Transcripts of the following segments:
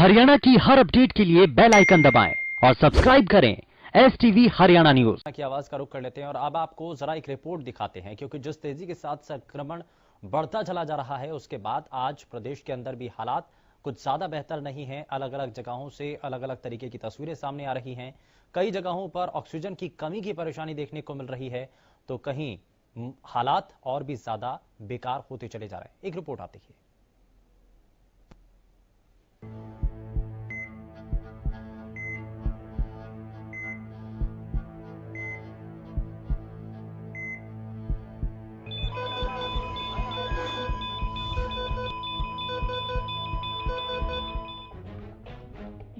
हरियाणा की हर अपडेट के लिए बेल आइकन दबाएं और सब्सक्राइब करें STV हरियाणा न्यूज की आवाज का रुख कर लेते हैं और अब आपको जरा एक रिपोर्ट दिखाते हैं, क्योंकि जिस तेजी के साथ संक्रमण बढ़ता चला जा रहा है उसके बाद आज प्रदेश के अंदर भी हालात कुछ ज्यादा बेहतर नहीं है। अलग अलग जगहों से अलग अलग तरीके की तस्वीरें सामने आ रही हैं। कई जगहों पर ऑक्सीजन की कमी की परेशानी देखने को मिल रही है, तो कहीं हालात और भी ज्यादा बेकार होते चले जा रहे हैं। एक रिपोर्ट आप देखिए।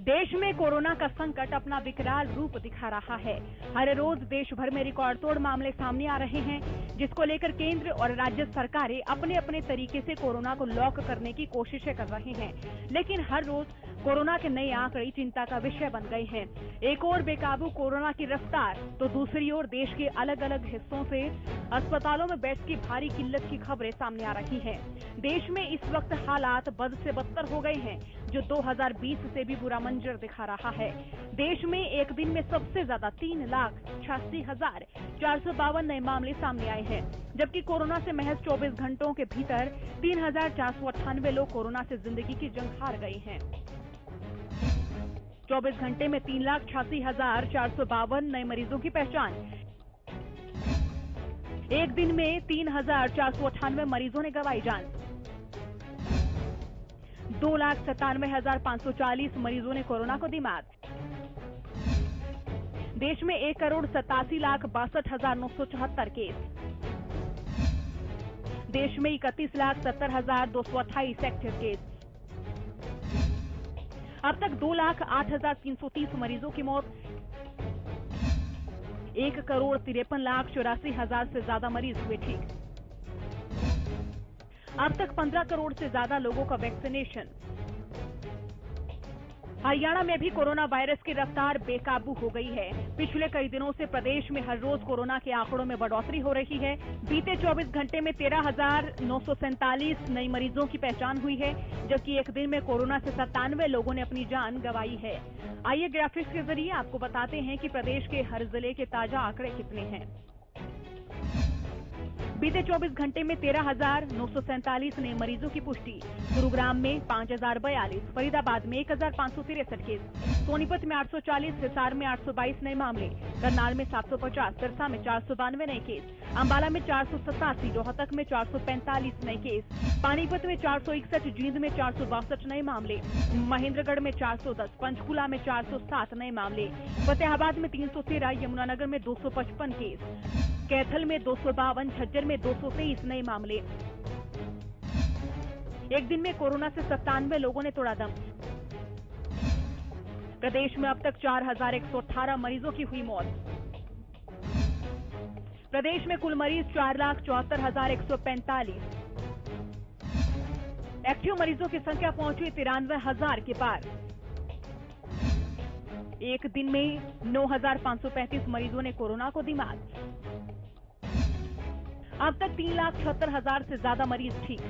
देश में कोरोना का संकट अपना विकराल रूप दिखा रहा है। हर रोज देश भर में रिकॉर्ड तोड़ मामले सामने आ रहे हैं, जिसको लेकर केंद्र और राज्य सरकारें अपने अपने तरीके से कोरोना को लॉक करने की कोशिशें कर रहे हैं। लेकिन हर रोज कोरोना के नए आंकड़े चिंता का विषय बन गए हैं। एक ओर बेकाबू कोरोना की रफ्तार, तो दूसरी ओर देश के अलग अलग हिस्सों से अस्पतालों में बेड्स की भारी किल्लत की खबरें सामने आ रही हैं। देश में इस वक्त हालात बद से बदतर हो गए हैं, जो 2020 से भी बुरा मंजर दिखा रहा है। देश में एक दिन में सबसे ज्यादा 3,86,452 नए मामले सामने आए हैं, जबकि कोरोना से महज 24 घंटों के भीतर 3,498 लोग कोरोना से जिंदगी की जंग हार गए हैं। 24 घंटे में 3,86,452 नए मरीजों की पहचान। एक दिन में 3,498 मरीजों ने गंवाई जान। 2,97,540 मरीजों ने कोरोना को दी मात। देश में 1,87,62,974 केस। देश में 31,70,228 एक्टिव केस। अब तक 2,08,330 मरीजों की मौत। 1,53,84,000 से ज्यादा मरीज हुए ठीक। अब तक 15 करोड़ से ज्यादा लोगों का वैक्सीनेशन। हरियाणा में भी कोरोना वायरस की रफ्तार बेकाबू हो गई है। पिछले कई दिनों से प्रदेश में हर रोज कोरोना के आंकड़ों में बढ़ोतरी हो रही है। बीते 24 घंटे में 13,947 नए मरीजों की पहचान हुई है, जबकि एक दिन में कोरोना से 97 लोगों ने अपनी जान गंवाई है। आइए ग्राफिक्स के जरिए आपको बताते हैं कि प्रदेश के हर जिले के ताजा आंकड़े कितने हैं। बीते 24 घंटे में 13,947 नए मरीजों की पुष्टि। गुरुग्राम में 5,042, फरीदाबाद में 1,563 केस, सोनीपत में 840, हिसार में 822 नए मामले, करनाल में 750, सिरसा में 492 नए केस, अंबाला में 487, रोहतक में 445 नए केस, पानीपत में 461, जींद में 462 नए मामले, महेंद्रगढ़ में 410, पंचकुला में 407 नए मामले, फतेहाबाद में 313, यमुनानगर में 255 केस, कैथल में 252, झज्जर में 223 नए मामले। एक दिन में कोरोना से 97 लोगों ने तोड़ा दम। प्रदेश में अब तक 4,118 मरीजों की हुई मौत। प्रदेश में कुल मरीज 4,74,145। एक्टिव मरीजों की संख्या पहुंची 93,000 के पार। एक दिन में 9,535 मरीजों ने कोरोना को दी मात। अब तक 3,76,000 से ज्यादा मरीज ठीक।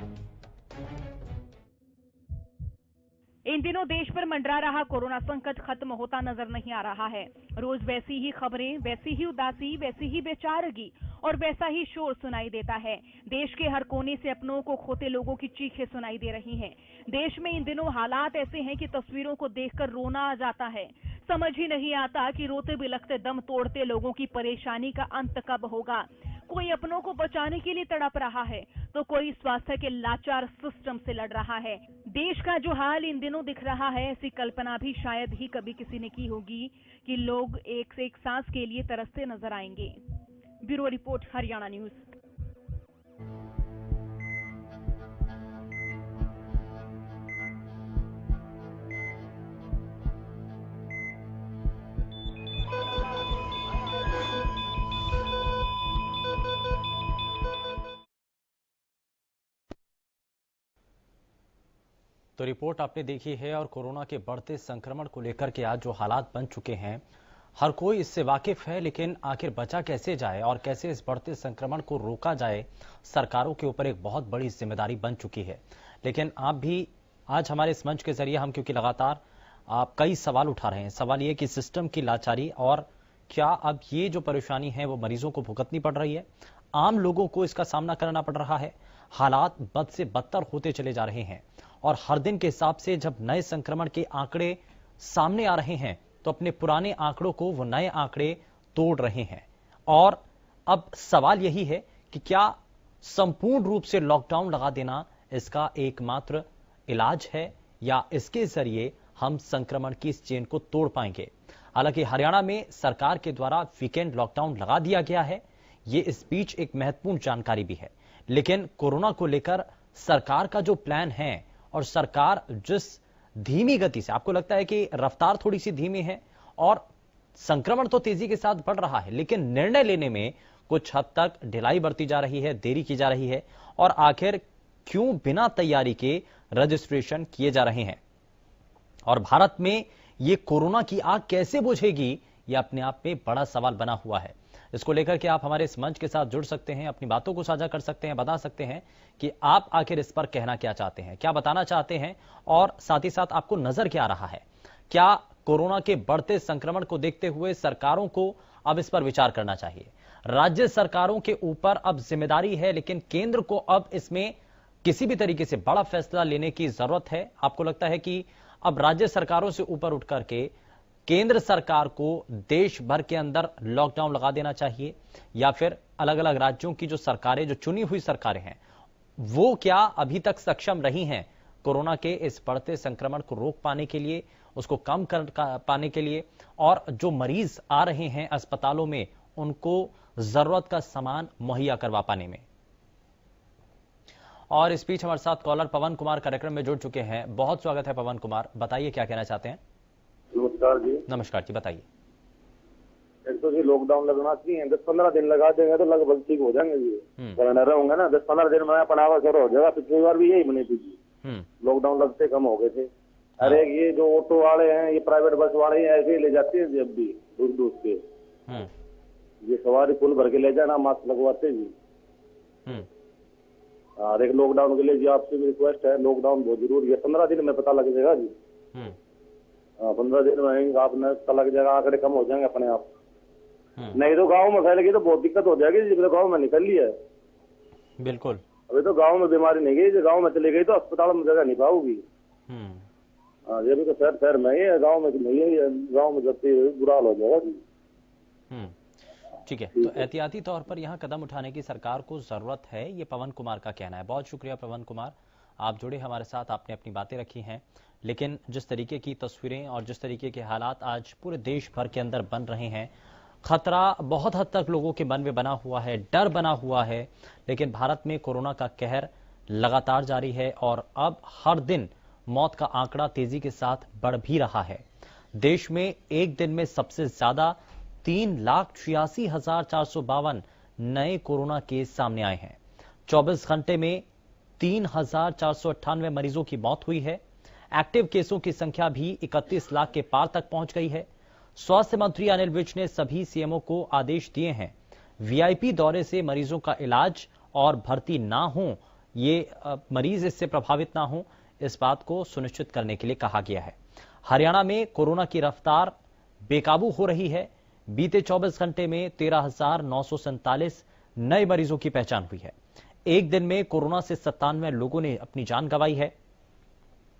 इन दिनों देश पर मंडरा रहा कोरोना संकट खत्म होता नजर नहीं आ रहा है। रोज वैसी ही खबरें, वैसी ही उदासी, वैसी ही बेचारगी और वैसा ही शोर सुनाई देता है। देश के हर कोने से अपनों को खोते लोगों की चीखें सुनाई दे रही हैं। देश में इन दिनों हालात ऐसे हैं कि तस्वीरों को देखकर रोना आ जाता है। समझ ही नहीं आता कि रोते बिलखते दम तोड़ते लोगों की परेशानी का अंत कब होगा। कोई अपनों को बचाने के लिए तड़प रहा है, तो कोई स्वास्थ्य के लाचार सिस्टम से लड़ रहा है। देश का जो हाल इन दिनों दिख रहा है, ऐसी कल्पना भी शायद ही कभी किसी ने की होगी कि लोग एक से एक सांस के लिए तरसते नजर आएंगे। Bureau report, Haryana news. तो रिपोर्ट आपने देखी है और कोरोना के बढ़ते संक्रमण को लेकर के आज जो हालात बन चुके हैं, हर कोई इससे वाकिफ है, लेकिन आखिर बचा कैसे जाए और कैसे इस बढ़ते संक्रमण को रोका जाए, सरकारों के ऊपर एक बहुत बड़ी जिम्मेदारी बन चुकी है। लेकिन आप भी आज हमारे इस मंच के जरिए हम क्योंकि लगातार आप कई सवाल उठा रहे हैं। सवाल ये कि सिस्टम की लाचारी और क्या अब ये जो परेशानी है वो मरीजों को भुगतनी पड़ रही है, आम लोगों को इसका सामना करना पड़ रहा है। हालात बद से बदतर होते चले जा रहे हैं और हर दिन के हिसाब से जब नए संक्रमण के आंकड़े सामने आ रहे हैं तो अपने पुराने आंकड़ों को वो नए आंकड़े तोड़ रहे हैं। और अब सवाल यही है कि क्या संपूर्ण रूप से लॉकडाउन लगा देना इसका एकमात्र इलाज है या इसके जरिए हम संक्रमण की इस चेन को तोड़ पाएंगे। हालांकि हरियाणा में सरकार के द्वारा वीकेंड लॉकडाउन लगा दिया गया है, ये इस बीच एक महत्वपूर्ण जानकारी भी है। लेकिन कोरोना को लेकर सरकार का जो प्लान है और सरकार जिस धीमी गति से, आपको लगता है कि रफ्तार थोड़ी सी धीमी है और संक्रमण तो तेजी के साथ बढ़ रहा है, लेकिन निर्णय लेने में कुछ हद तक ढिलाई बरती जा रही है, देरी की जा रही है। और आखिर क्यों बिना तैयारी के रजिस्ट्रेशन किए जा रहे हैं और भारत में ये कोरोना की आग कैसे बुझेगी, यह अपने आप में बड़ा सवाल बना हुआ है। इसको लेकर के आप हमारे इस मंच के साथ जुड़ सकते हैं, अपनी बातों को साझा कर सकते हैं, बता सकते हैं कि आप आखिर इस पर कहना क्या चाहते हैं, क्या बताना चाहते हैं और साथ ही साथ आपको नजर क्या आ रहा है। क्या कोरोना के बढ़ते संक्रमण को देखते हुए सरकारों को अब इस पर विचार करना चाहिए? राज्य सरकारों के ऊपर अब जिम्मेदारी है, लेकिन केंद्र को अब इसमें किसी भी तरीके से बड़ा फैसला लेने की जरूरत है। आपको लगता है कि अब राज्य सरकारों से ऊपर उठ करके केंद्र सरकार को देश भर के अंदर लॉकडाउन लगा देना चाहिए या फिर अलग अलग राज्यों की जो सरकारें, जो चुनी हुई सरकारें हैं, वो क्या अभी तक सक्षम रही हैं कोरोना के इस बढ़ते संक्रमण को रोक पाने के लिए, उसको कम कर पाने के लिए, और जो मरीज आ रहे हैं अस्पतालों में उनको जरूरत का सामान मुहैया करवा पाने में। और इस बीच हमारे साथ कॉलर पवन कुमार कार्यक्रम में जुड़ चुके हैं। बहुत स्वागत है पवन कुमार, बताइए क्या कहना चाहते हैं। नमस्कार जी। नमस्कार जी, बताइए। एक तो जी लॉकडाउन लगना चाहिए, 10-15 दिन लगा देंगे तो लगभग ठीक हो जाएंगे जी। रहूंगा ना 10-15 दिन में पढ़ावा शुरू हो जाएगा। पिछली बार भी यही बनी थी जी, लॉकडाउन लगते कम हो गए थे। अरे ये जो ऑटो वाले हैं, ये प्राइवेट बस वाले हैं, ऐसे ही ले जाते हैं जब भी दूर के, ये सवारी फुल भर के ले जाना, मास्क लगवाते जी। और एक लॉकडाउन के लिए जी आपसे भी रिक्वेस्ट है, लॉकडाउन बहुत जरूरी है। 15 दिन में पता लग जाएगा जी। 15 दिन में आपने पता लग जाएगा, आंकड़े कम हो जाएंगे अपने आप। नहीं तो गांव में फैल गई तो बहुत दिक्कत हो जाएगी जी। तो गाँव में निकल लिया है बिल्कुल। अभी तो गांव में बीमारी नहीं गई, जो गांव में चली गई तो अस्पताल में जगह नहीं पाओगी। ये भी तो शहर में ही है, गाँव में नहीं है। गाँव में जब बुरा हाल हो जाएगा जी। ठीक है, तो एहतियाती तौर पर यहां कदम उठाने की सरकार को जरूरत है, ये पवन कुमार का कहना है। बहुत शुक्रिया पवन कुमार, आप जुड़े हमारे साथ, आपने अपनी बातें रखी हैं। लेकिन जिस तरीके की तस्वीरें और जिस तरीके के हालात आज पूरे देश भर के अंदर बन रहे हैं, खतरा बहुत हद तक लोगों के मन में बना हुआ है, डर बना हुआ है। लेकिन भारत में कोरोना का कहर लगातार जारी है और अब हर दिन मौत का आंकड़ा तेजी के साथ बढ़ भी रहा है। देश में एक दिन में सबसे ज्यादा 3,86,452 नए कोरोना केस सामने आए हैं। 24 घंटे में 3,498 मरीजों की मौत हुई है। एक्टिव केसों की संख्या भी 31 लाख के पार तक पहुंच गई है। स्वास्थ्य मंत्री अनिल विज ने सभी सीएमओ को आदेश दिए हैं, वीआईपी दौरे से मरीजों का इलाज और भर्ती ना हो, ये मरीज इससे प्रभावित ना हो, इस बात को सुनिश्चित करने के लिए कहा गया है। हरियाणा में कोरोना की रफ्तार बेकाबू हो रही है। बीते 24 घंटे में 13,947 नए मरीजों की पहचान हुई है। एक दिन में कोरोना से 97 लोगों ने अपनी जान गंवाई है।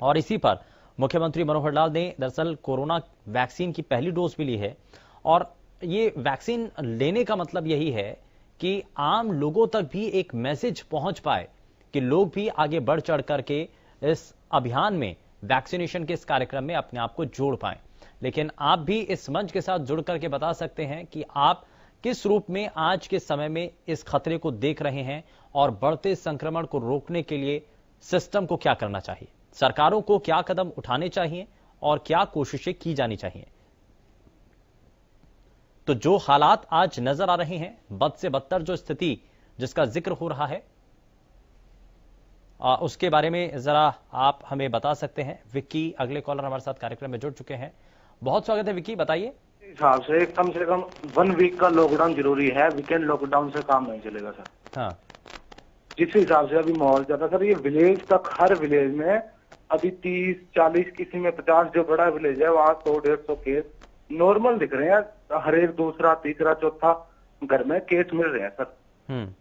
और इसी पर मुख्यमंत्री मनोहर लाल ने दरअसल कोरोना वैक्सीन की पहली डोज भी ली है। और ये वैक्सीन लेने का मतलब यही है कि आम लोगों तक भी एक मैसेज पहुंच पाए कि लोग भी आगे बढ़ चढ़ करके इस अभियान में, वैक्सीनेशन के इस कार्यक्रम में अपने आप को जोड़ पाएं। लेकिन आप भी इस मंच के साथ जुड़ करके बता सकते हैं कि आप किस रूप में आज के समय में इस खतरे को देख रहे हैं और बढ़ते संक्रमण को रोकने के लिए सिस्टम को क्या करना चाहिए, सरकारों को क्या कदम उठाने चाहिए और क्या कोशिशें की जानी चाहिए। तो जो हालात आज नजर आ रहे हैं, बद से बदतर जो स्थिति जिसका जिक्र हो रहा है, उसके बारे में जरा आप हमें बता सकते हैं। विक्की अगले कॉलर हमारे साथ कार्यक्रम में जुड़ चुके हैं। बहुत स्वागत है विक्की, बताइए। हिसाब से कम 1 वीक का लॉकडाउन जरूरी है, वीकेंड लॉकडाउन से काम नहीं चलेगा सर। हाँ, जिस हिसाब से अभी माहौल चल रहा है सर, ये विलेज तक, हर विलेज में अभी 30-40 किसी में 50 जो बड़ा विलेज है वहाँ 100-150 केस नॉर्मल दिख रहे हैं। हर एक दूसरा तीसरा चौथा घर में केस मिल रहे हैं सर।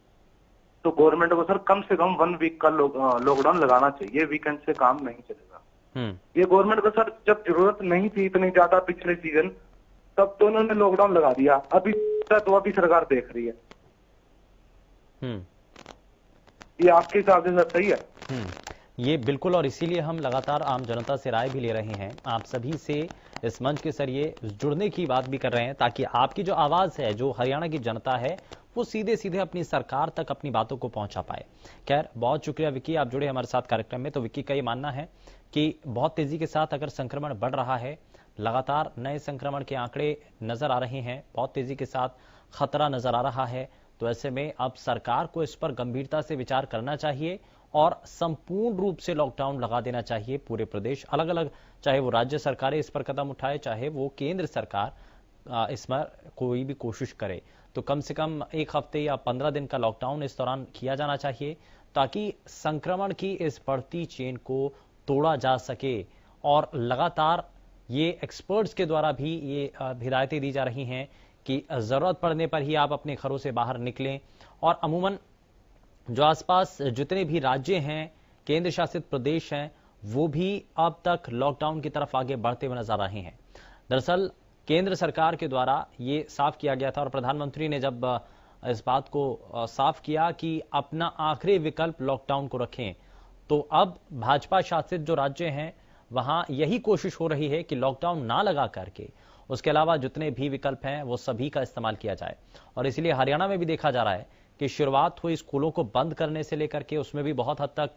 तो गवर्नमेंट को सर कम से कम 1 वीक का लॉकडाउन लगाना चाहिए, वीकेंड से काम नहीं चलेगा। ये गवर्नमेंट को सर जब जरूरत नहीं थी इतनी ज्यादा पिछले सीजन, तब तो उन्होंने लॉकडाउन लगा दिया। अभी तो अभी सरकार देख रही है। ये आपके हिसाब से सर सही है? ये बिल्कुल, और इसीलिए हम लगातार आम जनता से राय भी ले रहे हैं, आप सभी से इस मंच के जरिए जुड़ने की बात भी कर रहे हैं, ताकि आपकी जो आवाज है, जो हरियाणा की जनता है, वो सीधे सीधे अपनी सरकार तक अपनी बातों को पहुंचा पाए। खैर, बहुत शुक्रिया विक्की, आप जुड़े हमारे साथ कार्यक्रम में। तो विक्की का ये मानना है कि बहुत तेजी के साथ अगर संक्रमण बढ़ रहा है, लगातार नए संक्रमण के आंकड़े नजर आ रहे हैं, बहुत तेजी के साथ खतरा नजर आ रहा है, तो ऐसे में अब सरकार को इस पर गंभीरता से विचार करना चाहिए और संपूर्ण रूप से लॉकडाउन लगा देना चाहिए पूरे प्रदेश। अलग अलग, चाहे वो राज्य सरकारें इस पर कदम उठाए, चाहे वो केंद्र सरकार इस पर कोई भी कोशिश करे, तो कम से कम 1 हफ्ते या 15 दिन का लॉकडाउन इस दौरान किया जाना चाहिए, ताकि संक्रमण की इस बढ़ती चेन को तोड़ा जा सके। और लगातार ये एक्सपर्ट्स के द्वारा भी ये हिदायतें दी जा रही हैं कि जरूरत पड़ने पर ही आप अपने घरों से बाहर निकलें। और अमूमन जो आसपास जितने भी राज्य हैं, केंद्र शासित प्रदेश हैं, वो भी अब तक लॉकडाउन की तरफ आगे बढ़ते हुए नजर आ रहे हैं। दरअसल केंद्र सरकार के द्वारा ये साफ किया गया था और प्रधानमंत्री ने जब इस बात को साफ किया कि अपना आखिरी विकल्प लॉकडाउन को रखें, तो अब भाजपा शासित जो राज्य हैं वहां यही कोशिश हो रही है कि लॉकडाउन ना लगा करके उसके अलावा जितने भी विकल्प हैं वो सभी का इस्तेमाल किया जाए। और इसलिए हरियाणा में भी देखा जा रहा है कि शुरुआत हुई स्कूलों को बंद करने से लेकर के, उसमें भी बहुत हद तक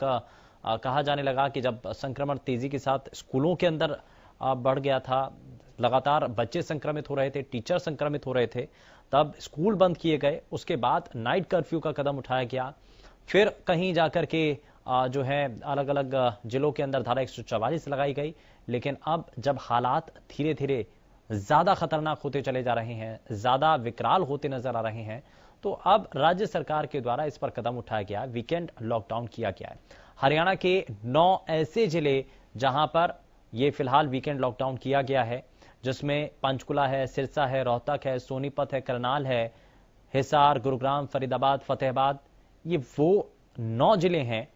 कहा जाने लगा कि जब संक्रमण तेजी के साथ स्कूलों के अंदर बढ़ गया था, लगातार बच्चे संक्रमित हो रहे थे, टीचर संक्रमित हो रहे थे, तब स्कूल बंद किए गए। उसके बाद नाइट कर्फ्यू का कदम उठाया गया, फिर कहीं जाकर के जो है अलग अलग जिलों के अंदर धारा 144 लगाई गई। लेकिन अब जब हालात धीरे धीरे ज्यादा खतरनाक होते चले जा रहे हैं, ज्यादा विकराल होते नजर आ रहे हैं, तो अब राज्य सरकार के द्वारा इस पर कदम उठाया गया, वीकेंड लॉकडाउन किया गया है। हरियाणा के 9 ऐसे जिले जहां पर यह फिलहाल वीकेंड लॉकडाउन किया गया है, जिसमें पंचकुला है, सिरसा है, रोहतक है, सोनीपत है, करनाल है, हिसार, गुरुग्राम, फरीदाबाद, फतेहाबाद, ये वो 9 जिले हैं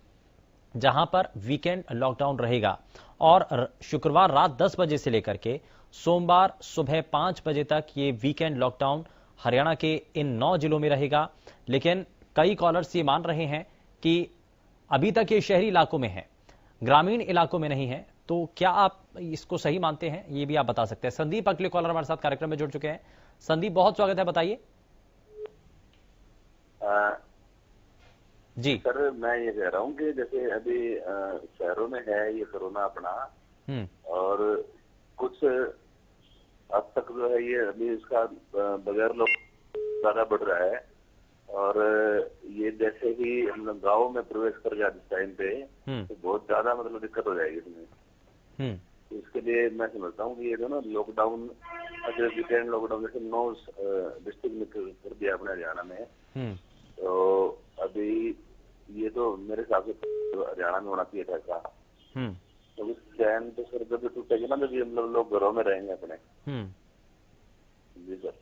जहां पर वीकेंड लॉकडाउन रहेगा। और शुक्रवार रात 10 बजे से लेकर के सोमवार सुबह 5 बजे तक ये वीकेंड लॉकडाउन हरियाणा के इन 9 जिलों में रहेगा। लेकिन कई कॉलर्स ये मान रहे हैं कि अभी तक ये शहरी इलाकों में है, ग्रामीण इलाकों में नहीं है। तो क्या आप इसको सही मानते हैं, ये भी आप बता सकते हैं। संदीप अगले कॉलर हमारे साथ कार्यक्रम में जुड़ चुके हैं। संदीप, बहुत स्वागत है, बताइए जी। सर, मैं ये कह रहा हूँ कि जैसे अभी शहरों में है ये कोरोना अपना, और कुछ अब तक जो है ये अभी इसका बगैर लोग ज्यादा बढ़ रहा है, और ये जैसे ही हम लोग गाँव में प्रवेश कर जाते इस टाइम पे, तो बहुत ज्यादा मतलब दिक्कत हो जाएगी इसमें। इसके लिए मैं समझता हूँ कि ये जो ना लॉकडाउन, अगर वीकेंड लॉकडाउन जैसे 9 डिस्ट्रिक्ट में कर दिया अपने हरियाणा में, तो अभी ये तो मेरे हिसाब से हरियाणा में होना चाहिए था ऐसा। तो चैन तो सर जब टूटेगी ना, जब हम लोग घरों में रहेंगे अपने। जी सर,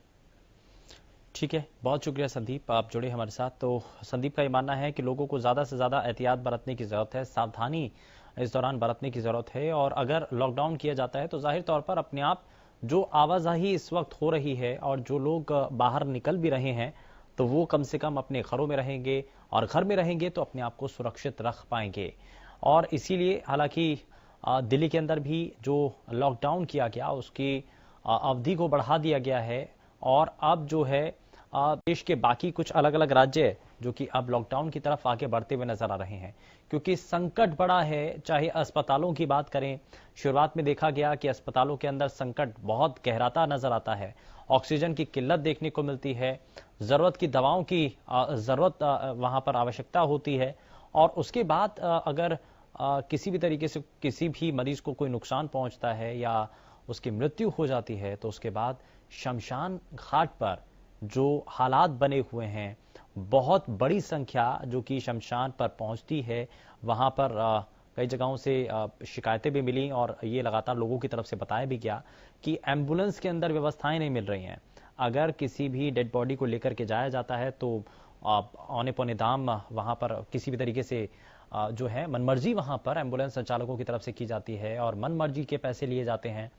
ठीक है, बहुत शुक्रिया संदीप, आप जुड़े हमारे साथ। तो संदीप का ये मानना है कि लोगों को ज्यादा से ज्यादा एहतियात बरतने की जरूरत है, सावधानी इस दौरान बरतने की जरूरत है। और अगर लॉकडाउन किया जाता है तो जाहिर तौर पर अपने आप जो आवाजाही इस वक्त हो रही है और जो लोग बाहर निकल भी रहे हैं, तो वो कम से कम अपने घरों में रहेंगे, और घर में रहेंगे तो अपने आप को सुरक्षित रख पाएंगे। और इसीलिए हालांकि दिल्ली के अंदर भी जो लॉकडाउन किया गया उसकी अवधि को बढ़ा दिया गया है, और अब जो है देश के बाकी कुछ अलग अलग राज्य जो कि अब लॉकडाउन की तरफ आगे बढ़ते हुए नजर आ रहे हैं, क्योंकि संकट बड़ा है। चाहे अस्पतालों की बात करें, शुरुआत में देखा गया कि अस्पतालों के अंदर संकट बहुत गहराता नजर आता है, ऑक्सीजन की किल्लत देखने को मिलती है, जरूरत की दवाओं की जरूरत वहां पर आवश्यकता होती है। और उसके बाद अगर किसी भी तरीके से किसी भी मरीज को कोई नुकसान पहुंचता है या उसकी मृत्यु हो जाती है, तो उसके बाद शमशान घाट पर जो हालात बने हुए हैं, बहुत बड़ी संख्या जो कि शमशान पर पहुंचती है, वहां पर कई जगहों से शिकायतें भी मिली और ये लगातार लोगों की तरफ से बताया भी गया कि एम्बुलेंस के अंदर व्यवस्थाएं नहीं मिल रही हैं। अगर किसी भी डेड बॉडी को लेकर के जाया जाता है तो औने पौने दाम वहां पर किसी भी तरीके से जो है मनमर्जी वहां पर एम्बुलेंस संचालकों की तरफ से की जाती है और मनमर्जी के पैसे लिए जाते हैं।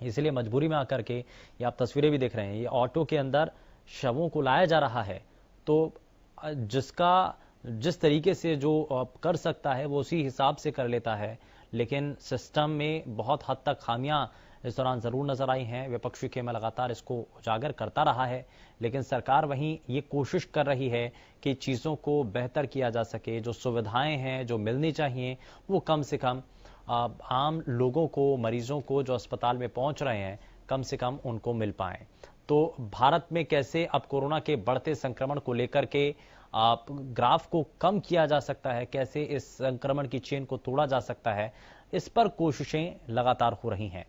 इसलिए मजबूरी में आकर के ये आप तस्वीरें भी देख रहे हैं, ये ऑटो के अंदर शवों को लाया जा रहा है। तो जिस तरीके से जो कर सकता है वो उसी हिसाब से कर लेता है, लेकिन सिस्टम में बहुत हद तक खामियां इस दौरान जरूर नजर आई हैं। विपक्षी खेमा लगातार इसको उजागर करता रहा है, लेकिन सरकार वहीं ये कोशिश कर रही है कि चीजों को बेहतर किया जा सके। जो सुविधाएं हैं जो मिलनी चाहिए वो कम से कम आम लोगों को, मरीजों को जो अस्पताल में पहुंच रहे हैं, कम से कम उनको मिल पाए। तो भारत में कैसे अब कोरोना के बढ़ते संक्रमण को लेकर के ग्राफ को कम किया जा सकता है, कैसे इस संक्रमण की चेन को तोड़ा जा सकता है, इस पर कोशिशें लगातार हो रही हैं।